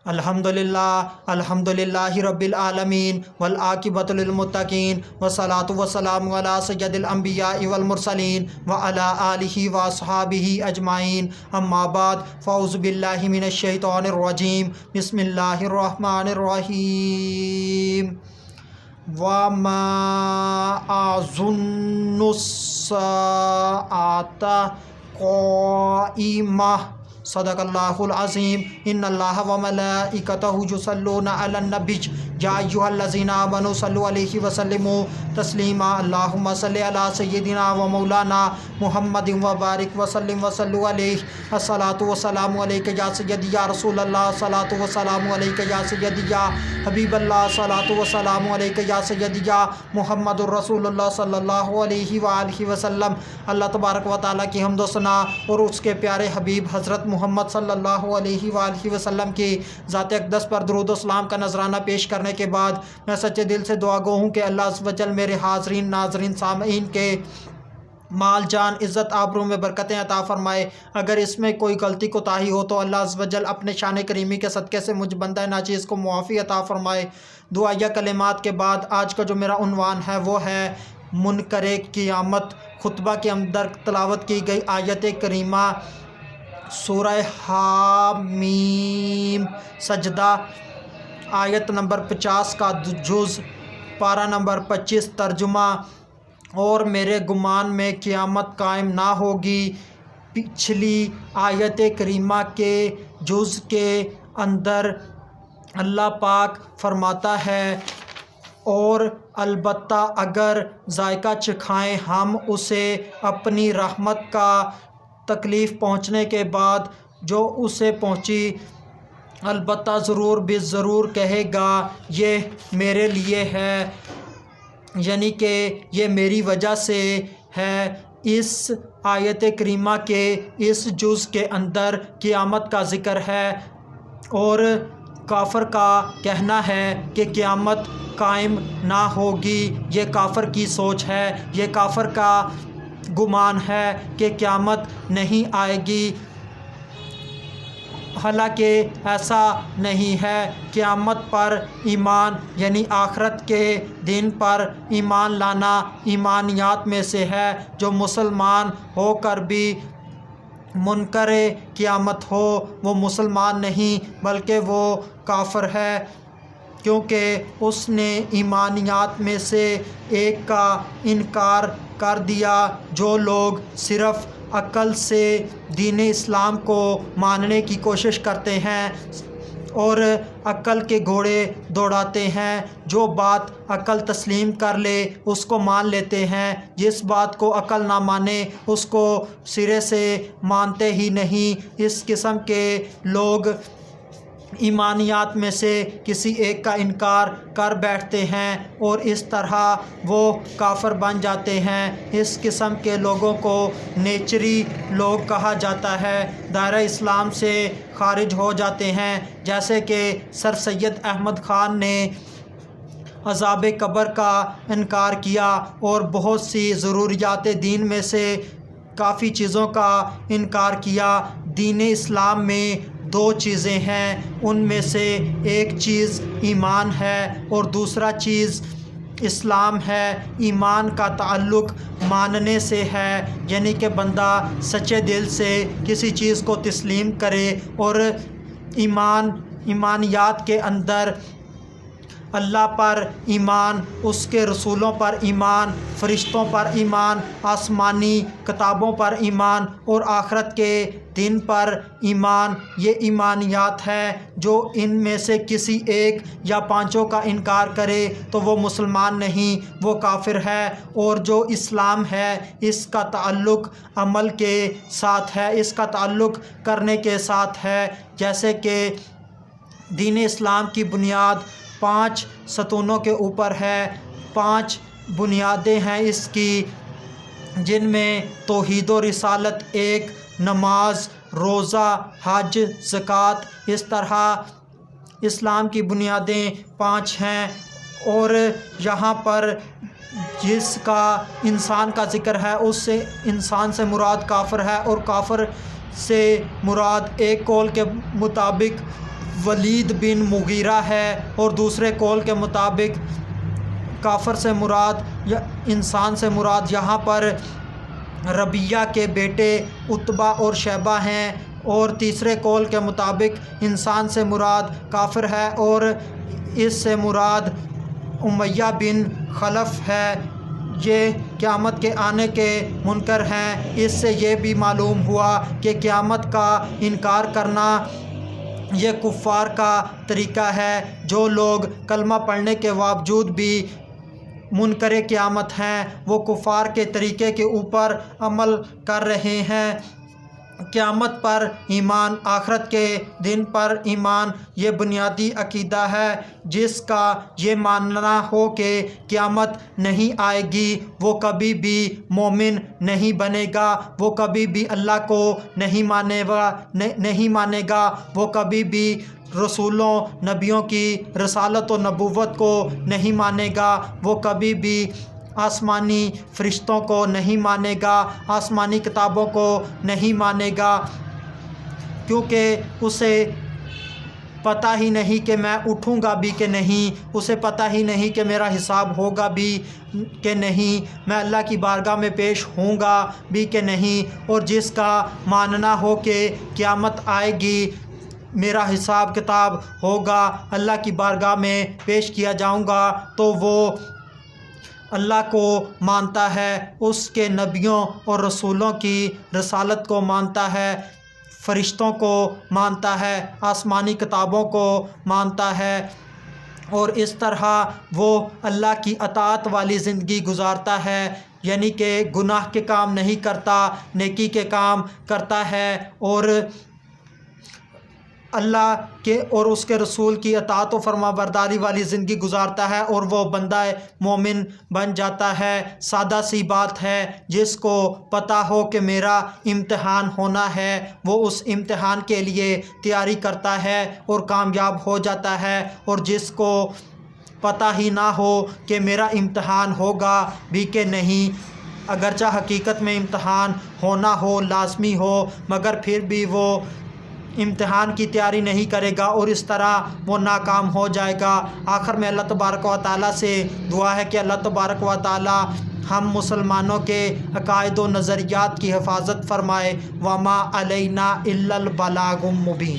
الحمدللہ رب العالمین والعاقبۃ للمتقین والصلاۃ والسلام علی سید الانبیاء والمرسلین وعلی آلہ واصحابہ اجمعین، اما بعد فاعوذ باللہ من الشیطان الرجیم، بسم اللہ الرحمن الرحیم۔ وما أظن الساعة قائمة صدق اللہ العظیم۔ ان اللہ وملائکتہ یصلون علی النبی یا ایھا الذین آمنوا صلوا علیہ وسلموا تسلیما۔ اللہم صل علی سیدنا و مولانا محمد وبارک وسلم وصلوا علیہ۔ الصلاۃ والسلام علیک یا سیدی یا رسول اللہ، الصلاۃ والسلام علیک یا سیدی یا حبیب اللہ، الصلاۃ والسلام علیک یا سیدی یا محمد الرسول اللہ صلی اللہ علیہ وآلہ وسلم۔ اللہ تبارک و تعالیٰ کی حمد و ثنا اور اس کے پیارے حبیب حضرت محمد صلی اللہ علیہ وآلہ وسلم کی ذات اقدس پر درود و سلام کا نذرانہ پیش کرنے کے بعد میں سچے دل سے دعا گو ہوں کہ اللہ عز و جل میرے حاضرین، ناظرین، سامعین کے مال، جان، عزت، آبرو میں برکتیں عطا فرمائے۔ اگر اس میں کوئی غلطی کوتاہی ہو تو اللہ عز و جل اپنے شان کریمی کے صدقے سے مجھ بندہ ناچیز کو معافی عطا فرمائے۔ دعائیہ کلمات کے بعد آج کا جو میرا عنوان ہے وہ ہے منکر قیامت۔ خطبہ کے اندر تلاوت کی گئی آیت کریمہ سورہ حامیم سجدہ، آیت نمبر 50 کا جز، پارہ نمبر 25، ترجمہ: اور میرے گمان میں قیامت قائم نہ ہوگی۔ پچھلی آیت کریمہ کے جز کے اندر اللہ پاک فرماتا ہے اور البتہ اگر ذائقہ چکھائیں ہم اسے اپنی رحمت کا، تکلیف پہنچنے کے بعد جو اسے پہنچی، البتہ ضرور بے ضرور کہے گا یہ میرے لیے ہے، یعنی کہ یہ میری وجہ سے ہے۔ اس آیت کریمہ کے اس جز کے اندر قیامت کا ذکر ہے اور کافر کا کہنا ہے کہ قیامت قائم نہ ہوگی۔ یہ کافر کی سوچ ہے، یہ کافر کا گمان ہے کہ قیامت نہیں آئے گی، حالانکہ ایسا نہیں ہے۔ قیامت پر ایمان یعنی آخرت کے دن پر ایمان لانا ایمانیات میں سے ہے۔ جو مسلمان ہو کر بھی منکر قیامت ہو وہ مسلمان نہیں بلکہ وہ کافر ہے، کیونکہ اس نے ایمانیات میں سے ایک کا انکار کر دیا۔ جو لوگ صرف عقل سے دین اسلام کو ماننے کی کوشش کرتے ہیں اور عقل کے گھوڑے دوڑاتے ہیں، جو بات عقل تسلیم کر لے اس کو مان لیتے ہیں، جس بات کو عقل نہ مانے اس کو سرے سے مانتے ہی نہیں۔ اس قسم کے لوگ ایمانیات میں سے کسی ایک کا انکار کر بیٹھتے ہیں اور اس طرح وہ کافر بن جاتے ہیں۔ اس قسم کے لوگوں کو نیچری لوگ کہا جاتا ہے، دائرہ اسلام سے خارج ہو جاتے ہیں۔ جیسے کہ سر سید احمد خان نے عذاب قبر کا انکار کیا اور بہت سی ضروریات دین میں سے کافی چیزوں کا انکار کیا۔ دین اسلام میں دو چیزیں ہیں، ان میں سے ایک چیز ایمان ہے اور دوسرا چیز اسلام ہے۔ ایمان کا تعلق ماننے سے ہے، یعنی کہ بندہ سچے دل سے کسی چیز کو تسلیم کرے اور ایمانیات کے اندر اللہ پر ایمان، اس کے رسولوں پر ایمان، فرشتوں پر ایمان، آسمانی کتابوں پر ایمان اور آخرت کے دن پر ایمان، یہ ایمانیات ہے۔ جو ان میں سے کسی ایک یا پانچوں کا انکار کرے تو وہ مسلمان نہیں، وہ کافر ہے۔ اور جو اسلام ہے اس کا تعلق عمل کے ساتھ ہے، اس کا تعلق کرنے کے ساتھ ہے۔ جیسے کہ دین اسلام کی بنیاد 5 ستونوں کے اوپر ہے، 5 بنیادیں ہیں اس کی، جن میں توحید و رسالت ایک، نماز، روزہ، حج، زکوٰۃ، اس طرح اسلام کی بنیادیں 5 ہیں۔ اور یہاں پر جس کا انسان کا ذکر ہے اس سے انسان سے مراد کافر ہے، اور کافر سے مراد ایک قول کے مطابق ولید بن مغیرہ ہے، اور دوسرے قول کے مطابق کافر سے مراد یا انسان سے مراد یہاں پر ربیہ کے بیٹے عتبہ اور شیبہ ہیں، اور تیسرے قول کے مطابق انسان سے مراد کافر ہے اور اس سے مراد امیہ بن خلف ہے۔ یہ قیامت کے آنے کے منکر ہیں۔ اس سے یہ بھی معلوم ہوا کہ قیامت کا انکار کرنا یہ کفار کا طریقہ ہے۔ جو لوگ کلمہ پڑھنے کے باوجود بھی منکر قیامت ہیں، وہ کفار کے طریقے کے اوپر عمل کر رہے ہیں۔ قیامت پر ایمان، آخرت کے دن پر ایمان، یہ بنیادی عقیدہ ہے۔ جس کا یہ ماننا ہو کہ قیامت نہیں آئے گی، وہ کبھی بھی مومن نہیں بنے گا، وہ کبھی بھی اللہ کو نہیں مانے گا، وہ کبھی بھی رسولوں نبیوں کی رسالت و نبوت کو نہیں مانے گا، وہ کبھی بھی آسمانی فرشتوں کو نہیں مانے گا، آسمانی کتابوں کو نہیں مانے گا، کیونکہ اسے پتہ ہی نہیں کہ میں اٹھوں گا بھی کہ نہیں، اسے پتہ ہی نہیں کہ میرا حساب ہوگا بھی کہ نہیں، میں اللہ کی بارگاہ میں پیش ہوں گا بھی کہ نہیں۔ اور جس کا ماننا ہو کہ قیامت آئے گی، میرا حساب کتاب ہوگا، اللہ کی بارگاہ میں پیش کیا جاؤں گا، تو وہ اللہ کو مانتا ہے، اس کے نبیوں اور رسولوں کی رسالت کو مانتا ہے، فرشتوں کو مانتا ہے، آسمانی کتابوں کو مانتا ہے، اور اس طرح وہ اللہ کی اطاعت والی زندگی گزارتا ہے، یعنی کہ گناہ کے کام نہیں کرتا، نیکی کے کام کرتا ہے، اور اللہ کے اور اس کے رسول کی اطاعت و فرما برداری والی زندگی گزارتا ہے، اور وہ بندہ مومن بن جاتا ہے۔ سادہ سی بات ہے، جس کو پتہ ہو کہ میرا امتحان ہونا ہے، وہ اس امتحان کے لیے تیاری کرتا ہے اور کامیاب ہو جاتا ہے، اور جس کو پتہ ہی نہ ہو کہ میرا امتحان ہوگا بھی کہ نہیں، اگرچہ حقیقت میں امتحان ہونا ہو، لازمی ہو، مگر پھر بھی وہ امتحان کی تیاری نہیں کرے گا، اور اس طرح وہ ناکام ہو جائے گا۔ آخر میں اللہ تبارک و تعالیٰ سے دعا ہے کہ اللہ تبارک و تعالیٰ ہم مسلمانوں کے عقائد و نظریات کی حفاظت فرمائے۔ وما علینا الا البلاغ المبین۔